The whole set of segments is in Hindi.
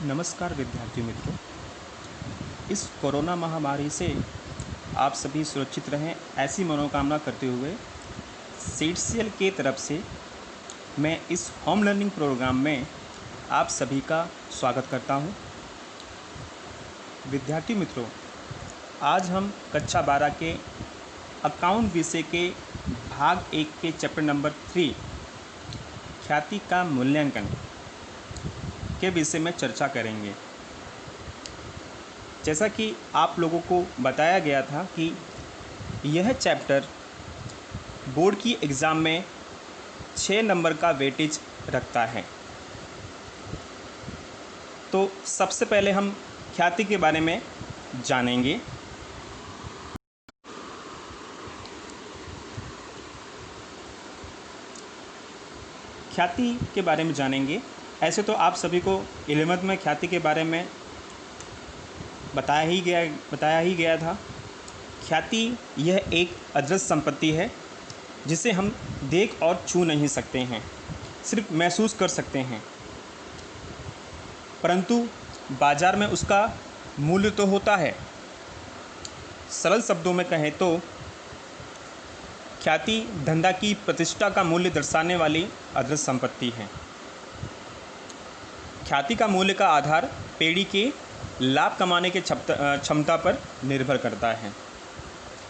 नमस्कार विद्यार्थी मित्रों। इस कोरोना महामारी से आप सभी सुरक्षित रहें, ऐसी मनोकामना करते हुए सीडसीएल के तरफ से मैं इस होम लर्निंग प्रोग्राम में आप सभी का स्वागत करता हूं। विद्यार्थी मित्रों, आज हम कक्षा 12 के अकाउंट विषय के भाग 1 के चैप्टर नंबर 3 ख्याति का मूल्यांकन के विषय में चर्चा करेंगे। जैसा कि आप लोगों को बताया गया था कि यह चैप्टर बोर्ड की एग्ज़ाम में 6 नंबर का वेटेज रखता है। तो सबसे पहले हम ख्याति के बारे में जानेंगे। ख्याति के बारे में जानेंगे। ऐसे तो आप सभी को 11th में ख्याति के बारे में बताया ही गया था। ख्याति यह एक अदृश्य संपत्ति है जिसे हम देख और छू नहीं सकते हैं, सिर्फ महसूस कर सकते हैं, परंतु बाज़ार में उसका मूल्य तो होता है। सरल शब्दों में कहें तो ख्याति धंधा की प्रतिष्ठा का मूल्य दर्शाने वाली अदृश्य संपत्ति है। ख्याति का मूल्य का आधार पेड़ी के लाभ कमाने के क्षमता पर निर्भर करता है।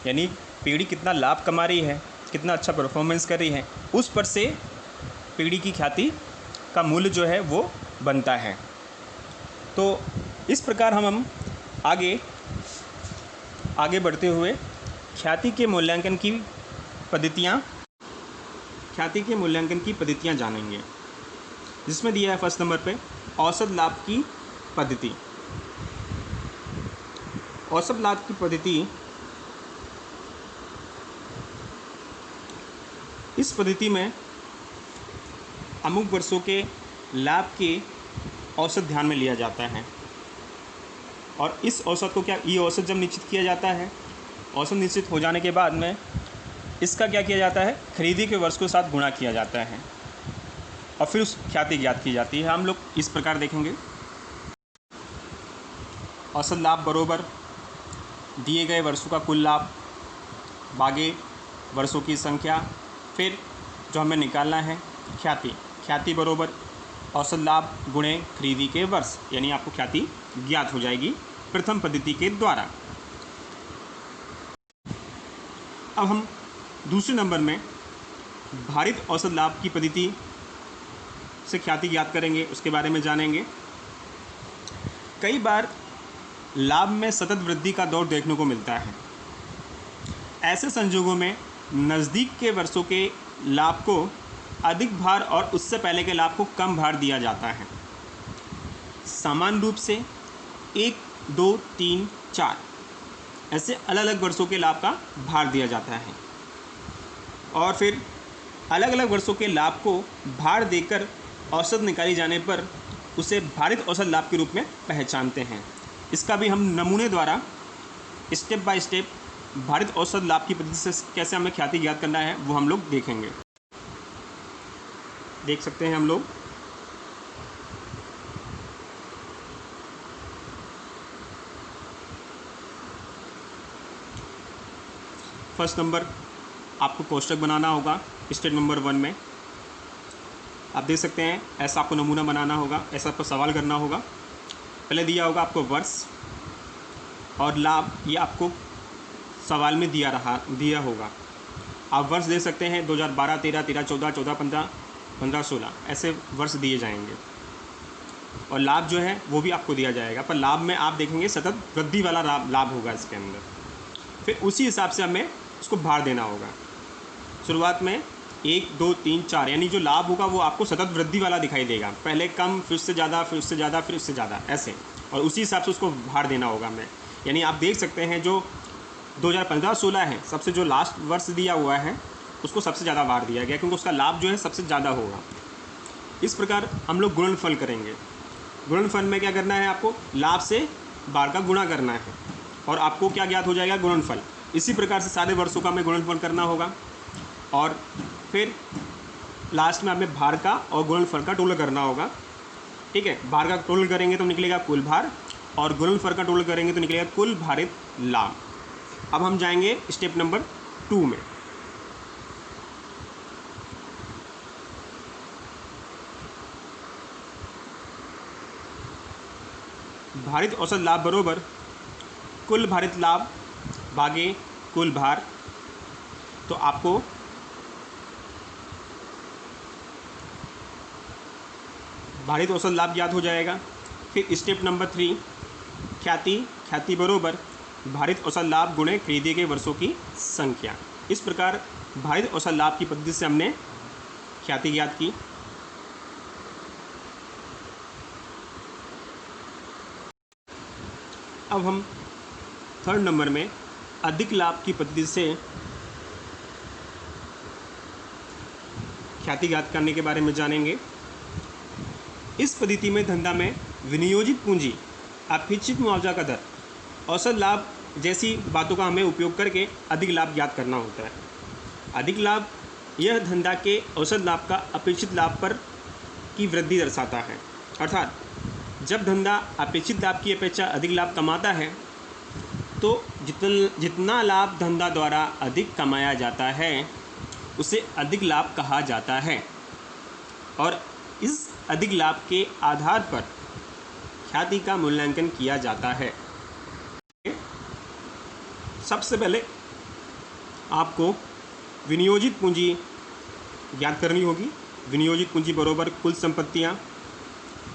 यानी पेड़ी कितना लाभ कमा रही है, कितना अच्छा परफॉर्मेंस कर रही है, उस पर से पेड़ी की ख्याति का मूल्य जो है वो बनता है। तो इस प्रकार हम आगे बढ़ते हुए ख्याति के मूल्यांकन की पद्धतियाँ जानेंगे, जिसमें दिया है फर्स्ट नंबर पे औसत लाभ की पद्धति। औसत लाभ की पद्धति इस पद्धति में अमुक वर्षों के लाभ के औसत ध्यान में लिया जाता है। और इस औसत को ये औसत जब निश्चित किया जाता है, औसत निश्चित हो जाने के बाद में इसका क्या किया जाता है, खरीदी के वर्ष के साथ गुणा किया जाता है और फिर उस ख्याति ज्ञात की जाती है। हम लोग इस प्रकार देखेंगे। औसत लाभ बरोबर दिए गए वर्षों का कुल लाभ भागे वर्षों की संख्या, फिर जो हमें निकालना है ख्याति बरोबर औसत लाभ गुणे खरीदी के वर्ष, यानी आपको ख्याति ज्ञात हो जाएगी प्रथम पद्धति के द्वारा। अब हम दूसरे नंबर में भारित औसत लाभ की पद्धति से ख्याति ज्ञात करेंगे, उसके बारे में जानेंगे। कई बार लाभ में सतत वृद्धि का दौर देखने को मिलता है। ऐसे संजोगों में नज़दीक के वर्षों के लाभ को अधिक भार और उससे पहले के लाभ को कम भार दिया जाता है। समान रूप से 1, 2, 3, 4 ऐसे अलग अलग वर्षों के लाभ का भार दिया जाता है और फिर अलग अलग वर्षों के लाभ को भार देकर औसत निकाली जाने पर उसे भारित औसत लाभ के रूप में पहचानते हैं। इसका भी हम नमूने द्वारा स्टेप बाय स्टेप भारित औसत लाभ की पद्धति से कैसे हमें ख्याति ज्ञात करना है वो हम लोग देखेंगे। देख सकते हैं हम लोग। फर्स्ट नंबर आपको कोष्ठक बनाना होगा। स्टेप नंबर 1 में आप देख सकते हैं, ऐसा आपको नमूना बनाना होगा, ऐसा आपको सवाल करना होगा। पहले दिया होगा आपको वर्ष और लाभ, ये आपको सवाल में दिया होगा। आप वर्ष दे सकते हैं 2012, 13, 14, 15, 16 ऐसे वर्ष दिए जाएंगे और लाभ जो है वो भी आपको दिया जाएगा। पर लाभ में आप देखेंगे सतत वृद्धि वाला लाभ होगा इसके अंदर। फिर उसी हिसाब से हमें उसको भार देना होगा। शुरुआत में 1, 2, 3, 4 यानी जो लाभ होगा वो आपको सतत वृद्धि वाला दिखाई देगा। पहले कम, फिर उससे ज़्यादा, फिर उससे ज़्यादा, फिर उससे ज़्यादा, ऐसे, और उसी हिसाब से उसको भार देना होगा हमें। यानी आप देख सकते हैं जो 2015-16 है, सबसे जो लास्ट वर्ष दिया हुआ है उसको सबसे ज़्यादा भार दिया गया, क्योंकि उसका लाभ जो है सबसे ज़्यादा होगा। इस प्रकार हम लोग गुणनफल करेंगे। गुणनफल में क्या करना है, आपको लाभ से भार का गुणा करना है और आपको क्या ज्ञात हो जाएगा, गुणनफल। इसी प्रकार से सारे वर्षों का हमें गुणनफल करना होगा और फिर लास्ट में हमें भार का और गुणनफल का टोटल करना होगा। ठीक है। भार का टोटल करेंगे तो निकलेगा कुल भार, और गुणनफल का टोटल करेंगे तो निकलेगा कुल भारित लाभ। अब हम जाएंगे स्टेप नंबर 2 में। भारित औसत लाभ बरोबर कुल भारित लाभ भागे कुल भार। तो आपको भारित औसत लाभ ज्ञात हो जाएगा। फिर स्टेप नंबर 3 ख्याति बरोबर भारित औसत लाभ गुणे खरीदे गए वर्षों की संख्या। इस प्रकार भारित औसत लाभ की पद्धति से हमने ख्याति ज्ञात की। अब हम 3rd नंबर में अधिक लाभ की पद्धति से ख्याति ज्ञात करने के बारे में जानेंगे। इस पद्धति में धंधा में विनियोजित पूंजी, अपेक्षित मुआवजा का दर, औसत लाभ जैसी बातों का हमें उपयोग करके अधिक लाभ ज्ञात करना होता है। अधिक लाभ यह धंधा के औसत लाभ का अपेक्षित लाभ पर की वृद्धि दर्शाता है। अर्थात जब धंधा अपेक्षित लाभ की अपेक्षा अधिक लाभ कमाता है तो जितना लाभ धंधा द्वारा अधिक कमाया जाता है उसे अधिक लाभ कहा जाता है, और इस अधिक लाभ के आधार पर ख्याति का मूल्यांकन किया जाता है। सबसे पहले आपको विनियोजित पूंजी ज्ञात करनी होगी। विनियोजित पूंजी बरोबर कुल संपत्तियां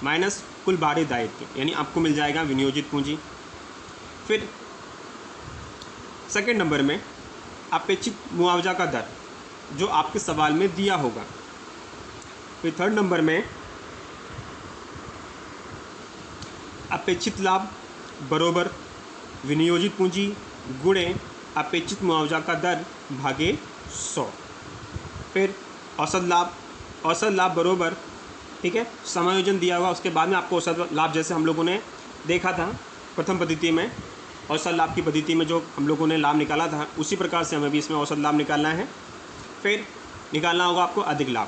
माइनस कुल भारित दायित्व, यानी आपको मिल जाएगा विनियोजित पूंजी। फिर सेकंड नंबर में अपेक्षित मुआवजा का दर जो आपके सवाल में दिया होगा। फिर 3rd नंबर में अपेक्षित लाभ बरोबर विनियोजित पूंजी गुणे अपेक्षित मुआवजा का दर भागे 100। फिर औसत लाभ बरोबर, ठीक है, समायोजन दिया हुआ, उसके बाद में आपको औसत लाभ जैसे हम लोगों ने देखा था प्रथम पद्धति में, औसत लाभ की पद्धति में जो हम लोगों ने लाभ निकाला था उसी प्रकार से हमें भी इसमें औसत लाभ निकालना है। फिर निकालना होगा आपको अधिक लाभ।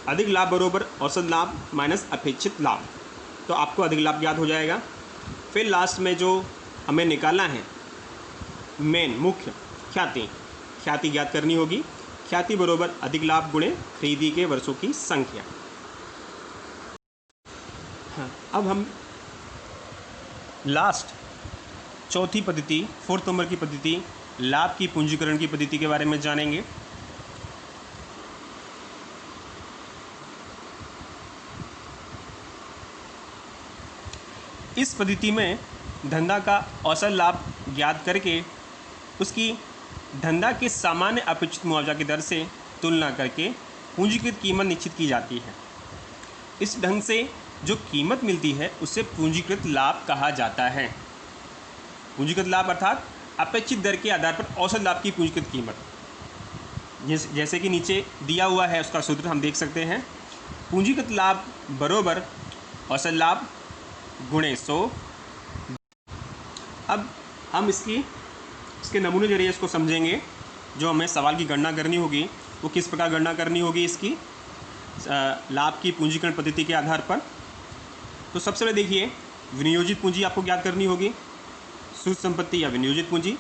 अधिक लाभ बरोबर औसत लाभ माइनस अपेक्षित लाभ, तो आपको अधिक लाभ ज्ञात हो जाएगा। फिर लास्ट में जो हमें निकालना है मेन मुख्य ख्याति ज्ञात करनी होगी। ख्याति बरोबर अधिक लाभ गुणे खरीदी के वर्षों की संख्या। हाँ, अब हम लास्ट चौथी पद्धति 4th नंबर की पद्धति लाभ की पूंजीकरण की पद्धति के बारे में जानेंगे। इस पद्धति में धंधा का औसत लाभ ज्ञात करके उसकी धंधा के सामान्य अपेक्षित मुआवजा की दर से तुलना करके पूंजीकृत कीमत निश्चित की जाती है। इस ढंग से जो कीमत मिलती है उसे पूंजीकृत लाभ कहा जाता है। पूंजीकृत लाभ अर्थात अपेक्षित दर के आधार पर औसत लाभ की पूंजीकृत कीमत, जैसे कि नीचे दिया हुआ है उसका सूत्र हम देख सकते हैं। पूंजीकृत लाभ बरोबर औसत लाभ गुणे 100। अब हम इसके नमूने जरिए इसको समझेंगे। जो हमें सवाल की गणना करनी होगी वो किस प्रकार गणना करनी होगी इसकी लाभ की पूंजीकरण पद्धति के आधार पर। तो सबसे पहले देखिए, विनियोजित पूंजी आपको ज्ञात करनी होगी। शुद्ध संपत्ति या विनियोजित पूंजी,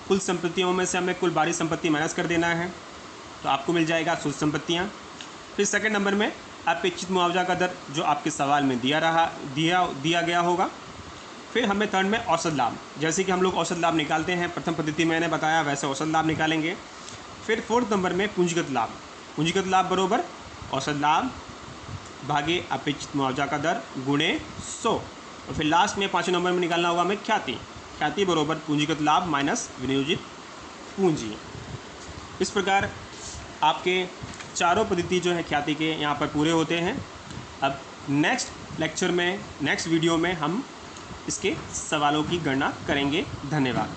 कुल संपत्तियों में से हमें कुल भारित संपत्ति माइनस कर देना है, तो आपको मिल जाएगा शुद्ध संपत्तियाँ। फिर सेकंड नंबर में अपेक्षित मुआवजा का दर जो आपके सवाल में दिया गया होगा। फिर हमें 3rd में औसत लाभ, जैसे कि हम लोग औसत लाभ निकालते हैं प्रथम पद्धति में मैंने बताया वैसे औसत लाभ निकालेंगे। फिर 4th नंबर में पूंजीगत लाभ बरोबर औसत लाभ भागे अपेक्षित मुआवजा का दर गुणे 100। और फिर लास्ट में 5वें नंबर में निकालना होगा हमें ख्याति बरोबर पूंजीगत लाभ माइनस विनियोजित पूंजी। इस प्रकार आपके चारों पद्धति जो है ख्याति के यहाँ पर पूरे होते हैं। अब नेक्स्ट वीडियो में हम इसके सवालों की गणना करेंगे। धन्यवाद।